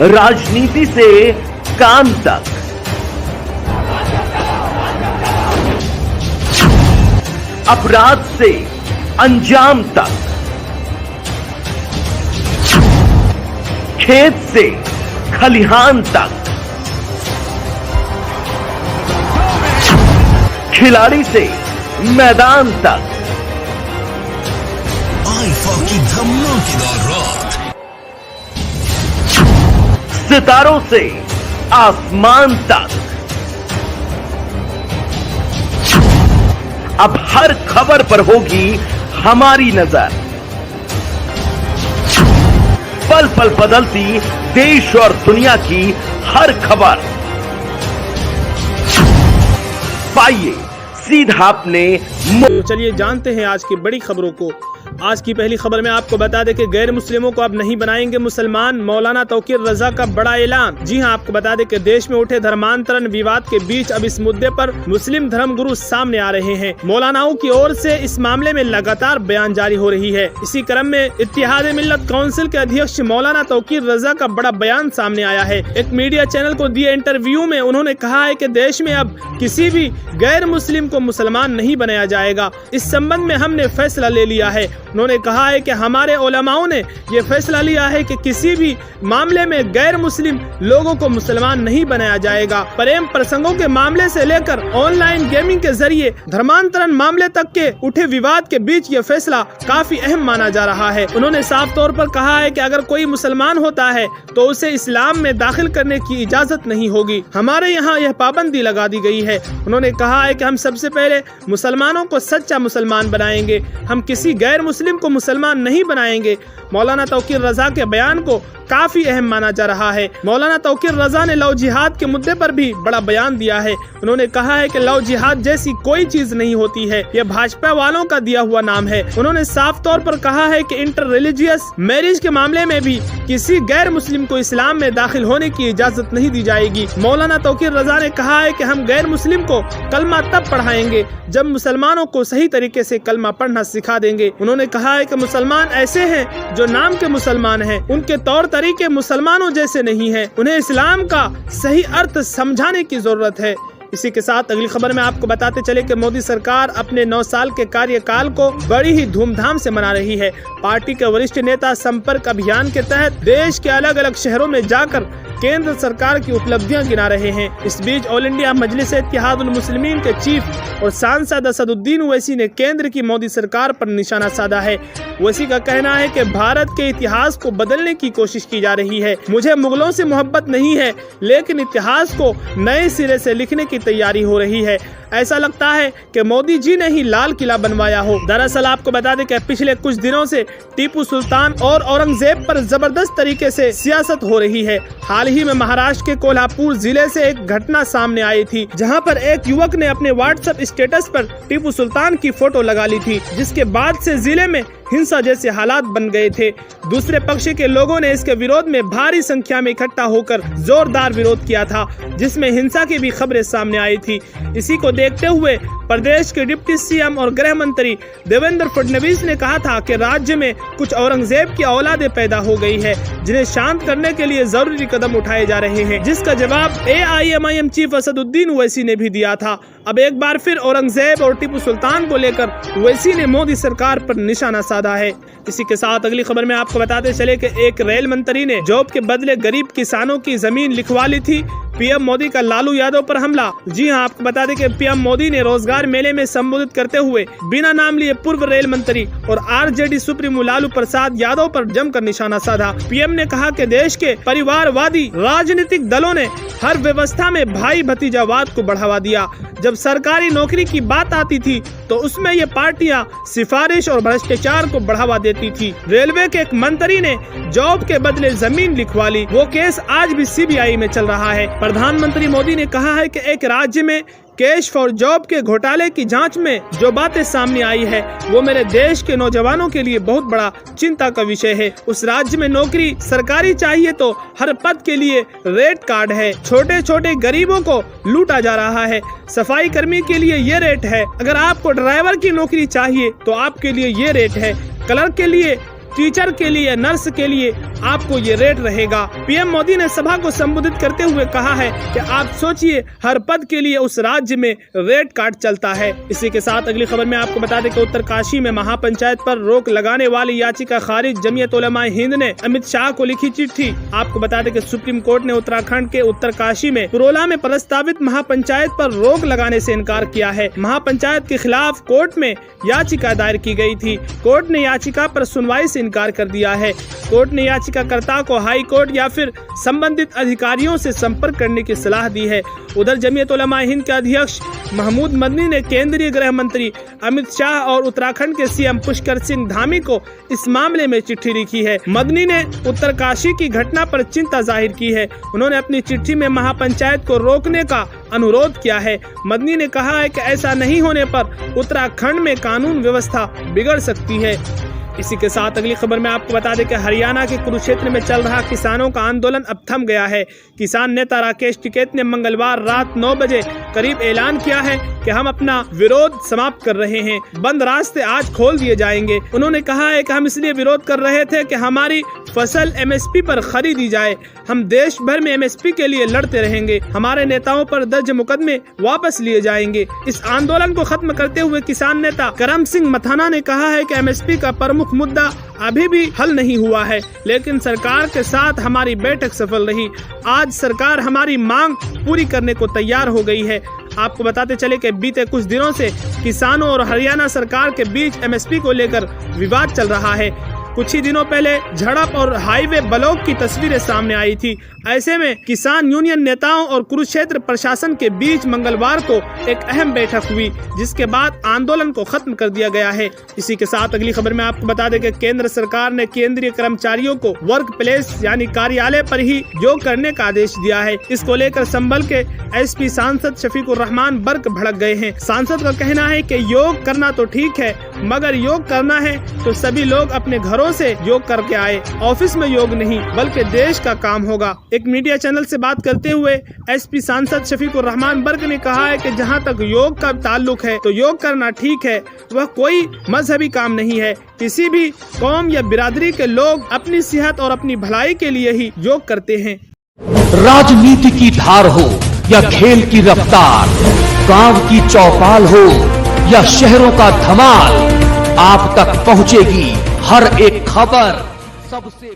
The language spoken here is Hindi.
राजनीति से काम तक, अपराध से अंजाम तक, खेत से खलिहान तक, खिलाड़ी से मैदान तक, आईफा की धमाकेदार रात, सितारों से आसमान तक, अब हर खबर पर होगी हमारी नजर। पल पल बदलती देश और दुनिया की हर खबर पाइए सीधा अपने। तो चलिए जानते हैं आज की बड़ी खबरों को। आज की पहली खबर में आपको बता दें कि गैर मुस्लिमों को अब नहीं बनाएंगे मुसलमान, मौलाना तौकीर रजा का बड़ा ऐलान। जी हां, आपको बता दें कि देश में उठे धर्मांतरण विवाद के बीच अब इस मुद्दे पर मुस्लिम धर्मगुरु सामने आ रहे हैं। मौलानाओं की ओर से इस मामले में लगातार बयान जारी हो रही है। इसी क्रम में इत्तेहाद मिल्लत काउंसिल के अध्यक्ष मौलाना तौकीर रजा का बड़ा बयान सामने आया है। एक मीडिया चैनल को दिए इंटरव्यू में उन्होंने कहा है कि देश में अब किसी भी गैर मुस्लिम को मुसलमान नहीं बनाया जाएगा। इस संबंध में हमने फैसला ले लिया है। उन्होंने कहा है कि हमारे उलमाओं ने ये फैसला लिया है कि किसी भी मामले में गैर मुस्लिम लोगों को मुसलमान नहीं बनाया जाएगा। प्रेम प्रसंगों के मामले से लेकर ऑनलाइन गेमिंग के जरिए धर्मांतरण मामले तक के उठे विवाद के बीच ये फैसला काफी अहम माना जा रहा है। उन्होंने साफ तौर पर कहा है कि अगर कोई मुसलमान होता है तो उसे इस्लाम में दाखिल करने की इजाजत नहीं होगी। हमारे यहाँ यह पाबंदी लगा दी गई है। उन्होंने कहा है कि हम सबसे पहले मुसलमानों को सच्चा मुसलमान बनाएंगे, हम किसी गैर मुस्लिम को मुसलमान नहीं बनाएंगे। मौलाना तौकीर रजा के बयान को काफी अहम माना जा रहा है। मौलाना तौकीर रजा ने लव जिहाद के मुद्दे पर भी बड़ा बयान दिया है। उन्होंने कहा है कि लव जिहाद जैसी कोई चीज नहीं होती है, यह भाजपा वालों का दिया हुआ नाम है। उन्होंने साफ तौर पर कहा है कि इंटर रिलीजियस मैरिज के मामले में भी किसी गैर मुस्लिम को इस्लाम में दाखिल होने की इजाजत नहीं दी जाएगी। मौलाना तौकीर रजा ने कहा है कि हम गैर मुस्लिम को कलमा तब पढ़ाएंगे जब मुसलमानों को सही तरीके से कलमा पढ़ना सिखा देंगे। उन्होंने कहा है कि मुसलमान ऐसे हैं जो नाम के मुसलमान हैं, उनके तौर तरीके मुसलमानों जैसे नहीं हैं। उन्हें इस्लाम का सही अर्थ समझाने की जरूरत है। इसी के साथ अगली खबर में आपको बताते चले कि मोदी सरकार अपने 9 साल के कार्यकाल को बड़ी ही धूमधाम से मना रही है। पार्टी के वरिष्ठ नेता संपर्क अभियान के तहत देश के अलग अलग शहरों में जाकर केंद्र सरकार की उपलब्धियां गिना रहे हैं। इस बीच ऑल इंडिया मजलिस इत्तेहादुल मुस्लिमीन के चीफ और सांसद असदुद्दीन ओवैसी ने केंद्र की मोदी सरकार पर निशाना साधा है। ओवैसी का कहना है कि भारत के इतिहास को बदलने की कोशिश की जा रही है। मुझे मुगलों से मोहब्बत नहीं है, लेकिन इतिहास को नए सिरे से लिखने की तैयारी हो रही है। ऐसा लगता है कि मोदी जी ने ही लाल किला बनवाया हो। दरअसल आपको बता दें कि पिछले कुछ दिनों से टीपू सुल्तान और औरंगजेब पर जबरदस्त तरीके से सियासत हो रही है। हाल ही में महाराष्ट्र के कोल्हापुर जिले से एक घटना सामने आई थी, जहां पर एक युवक ने अपने व्हाट्सएप स्टेटस पर टीपू सुल्तान की फोटो लगा ली थी, जिसके बाद से जिले में हिंसा जैसे हालात बन गए थे। दूसरे पक्ष के लोगों ने इसके विरोध में भारी संख्या में इकट्ठा होकर जोरदार विरोध किया था, जिसमें हिंसा की भी खबरें सामने आई थी। इसी को देखते हुए प्रदेश के डिप्टी सीएम और गृह मंत्री देवेंद्र फडणवीस ने कहा था कि राज्य में कुछ औरंगजेब की औलादें पैदा हो गई है, जिन्हें शांत करने के लिए जरूरी कदम उठाए जा रहे हैं, जिसका जवाब AIMIM चीफ असदुद्दीन ओवैसी ने भी दिया था। अब एक बार फिर औरंगजेब और टीपू सुल्तान को लेकर ओवैसी ने मोदी सरकार पर निशाना साधा है। इसी के साथ अगली खबर में आपको बताते चले कि एक रेल मंत्री ने जॉब के बदले गरीब किसानों की जमीन लिखवा ली थी। पीएम मोदी का लालू यादव पर हमला। जी हां, आपको बता दें कि पीएम मोदी ने रोजगार मेले में संबोधित करते हुए बिना नाम लिए पूर्व रेल मंत्री और आरजेडी सुप्रीमो लालू प्रसाद यादव पर जमकर निशाना साधा। पीएम ने कहा कि देश के परिवारवादी राजनीतिक दलों ने हर व्यवस्था में भाई भतीजावाद को बढ़ावा दिया। जब सरकारी नौकरी की बात आती थी तो उसमें ये पार्टियां सिफारिश और भ्रष्टाचार को बढ़ावा देती थी। रेलवे के एक मंत्री ने जॉब के बदले जमीन लिखवा ली। वो केस आज भी CBI में चल रहा है। प्रधानमंत्री मोदी ने कहा है कि एक राज्य में कैश फॉर जॉब के घोटाले की जांच में जो बातें सामने आई है वो मेरे देश के नौजवानों के लिए बहुत बड़ा चिंता का विषय है। उस राज्य में नौकरी सरकारी चाहिए तो हर पद के लिए रेट कार्ड है। छोटे छोटे गरीबों को लूटा जा रहा है। सफाई कर्मी के लिए ये रेट है। अगर आपको ड्राइवर की नौकरी चाहिए तो आपके लिए ये रेट है। क्लर्क के लिए, टीचर के लिए, नर्स के लिए आपको ये रेट रहेगा। पीएम मोदी ने सभा को संबोधित करते हुए कहा है कि आप सोचिए हर पद के लिए उस राज्य में रेट कार्ड चलता है। इसी के साथ अगली खबर में आपको बता दें कि उत्तरकाशी में महापंचायत पर रोक लगाने वाली याचिका खारिज। जमीयत उलमा हिंद ने अमित शाह को लिखी चिट्ठी। आपको बता दें कि सुप्रीम कोर्ट ने उत्तराखंड के उत्तरकाशी में पुरोला में प्रस्तावित महापंचायत पर रोक लगाने से इनकार किया है। महापंचायत के खिलाफ कोर्ट में याचिका दायर की गई थी। कोर्ट ने याचिका पर सुनवाई से इनकार कर दिया है। कोर्ट ने याचिकाकर्ता को हाई कोर्ट या फिर संबंधित अधिकारियों से संपर्क करने की सलाह दी है। उधर जमीयत उलमा हिंद के अध्यक्ष महमूद मदनी ने केंद्रीय गृह मंत्री अमित शाह और उत्तराखंड के सीएम पुष्कर सिंह धामी को इस मामले में चिट्ठी लिखी है। मदनी ने उत्तरकाशी की घटना पर चिंता जाहिर की है। उन्होंने अपनी चिट्ठी में महापंचायत को रोकने का अनुरोध किया है। मदनी ने कहा है कि ऐसा नहीं होने पर उत्तराखंड में कानून व्यवस्था बिगड़ सकती है। इसी के साथ अगली खबर में आपको बता दें कि हरियाणा के कुरुक्षेत्र में चल रहा किसानों का आंदोलन अब थम गया है। किसान नेता राकेश टिकैत ने मंगलवार रात 9 बजे करीब ऐलान किया है कि हम अपना विरोध समाप्त कर रहे हैं। बंद रास्ते आज खोल दिए जाएंगे। उन्होंने कहा है कि हम इसलिए विरोध कर रहे थे कि हमारी फसल एमएसपी पर खरीदी जाए। हम देश भर में एमएसपी के लिए लड़ते रहेंगे। हमारे नेताओं पर दर्ज मुकदमे वापस लिए जाएंगे। इस आंदोलन को खत्म करते हुए किसान नेता करम सिंह मथाना ने कहा है कि एमएसपी का प्रमुख मुद्दा अभी भी हल नहीं हुआ है, लेकिन सरकार के साथ हमारी बैठक सफल रही। आज सरकार हमारी मांग पूरी करने को तैयार हो गई है। आपको बताते चले कि बीते कुछ दिनों से किसानों और हरियाणा सरकार के बीच एमएसपी को लेकर विवाद चल रहा है। कुछ ही दिनों पहले झड़प और हाईवे ब्लॉक की तस्वीरें सामने आई थी। ऐसे में किसान यूनियन नेताओं और कुरुक्षेत्र प्रशासन के बीच मंगलवार को एक अहम बैठक हुई, जिसके बाद आंदोलन को खत्म कर दिया गया है। इसी के साथ अगली खबर में आपको बता दें कि केंद्र सरकार ने केंद्रीय कर्मचारियों को वर्क प्लेस यानी कार्यालय पर ही योग करने का आदेश दिया है। इसको लेकर संभल के एसपी सांसद शफीकुर रहमान बर्क भड़क गए हैं। सांसद का कहना है कि योग करना तो ठीक है, मगर योग करना है तो सभी लोग अपने घरों से योग करके आए। ऑफिस में योग नहीं बल्कि देश का काम होगा। एक मीडिया चैनल से बात करते हुए एसपी सांसद शफीकुर रहमान बर्क ने कहा है कि जहां तक योग का ताल्लुक है तो योग करना ठीक है, वह कोई मजहबी काम नहीं है। किसी भी कौम या बिरादरी के लोग अपनी सेहत और अपनी भलाई के लिए ही योग करते हैं। राजनीति की धार हो या खेल की रफ्तार, गांव की चौपाल हो या शहरों का धमाल, आप तक पहुंचेगी हर एक खबर सबसे